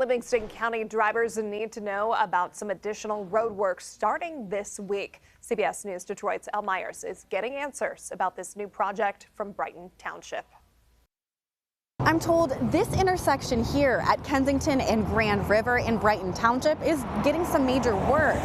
Livingston County drivers need to know about some additional road work starting this week. CBS News Detroit's Elle Myers is getting answers about this new project from Brighton Township. I'm told this intersection here at Kensington and Grand River in Brighton Township is getting some major work.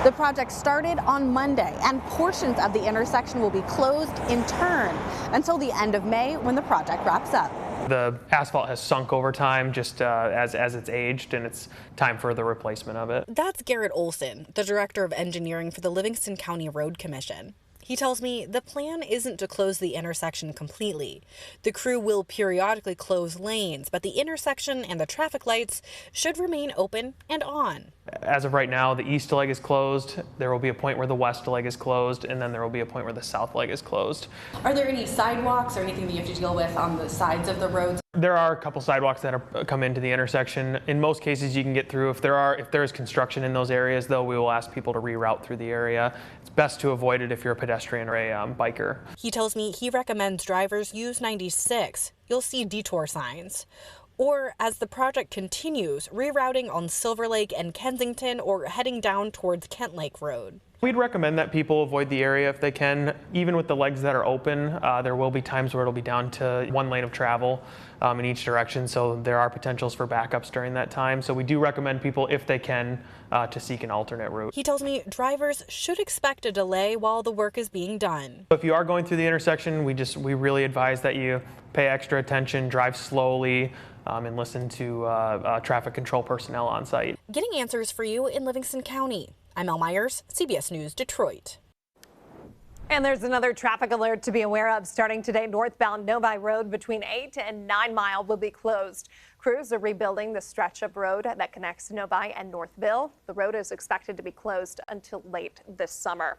The project started on Monday, and portions of the intersection will be closed in turn until the end of May when the project wraps up. The asphalt has sunk over time just as it's aged, and it's time for the replacement of it. That's Garrett Olson, the Director of Engineering for the Livingston County Road Commission. He tells me the plan isn't to close the intersection completely. The crew will periodically close lanes, but the intersection and the traffic lights should remain open and on. As of right now, the east leg is closed. There will be a point where the west leg is closed, and then there will be a point where the south leg is closed. Are there any sidewalks or anything that you have to deal with on the sides of the roads? There are a couple sidewalks that come into the intersection. In most cases, you can get through. If there is construction in those areas, though, we will ask people to reroute through the area. It's best to avoid it if you're a pedestrian or a biker. He tells me he recommends drivers use 96. You'll see detour signs. Or, as the project continues, rerouting on Silver Lake and Kensington or heading down towards Kent Lake Road. We'd recommend that people avoid the area if they can. Even with the legs that are open, there will be times where it'll be down to one lane of travel in each direction, so there are potentials for backups during that time. So we do recommend people, if they can, to seek an alternate route. He tells me drivers should expect a delay while the work is being done. If you are going through the intersection, we really advise that you pay extra attention, drive slowly, and listen to traffic control personnel on site. Getting answers for you in Livingston County. I'm Elle Myers, CBS News Detroit. And there's another traffic alert to be aware of starting today. Northbound Novi Road between 8 and 9 Mile will be closed. Crews are rebuilding the stretch of road that connects Novi and Northville. The road is expected to be closed until late this summer.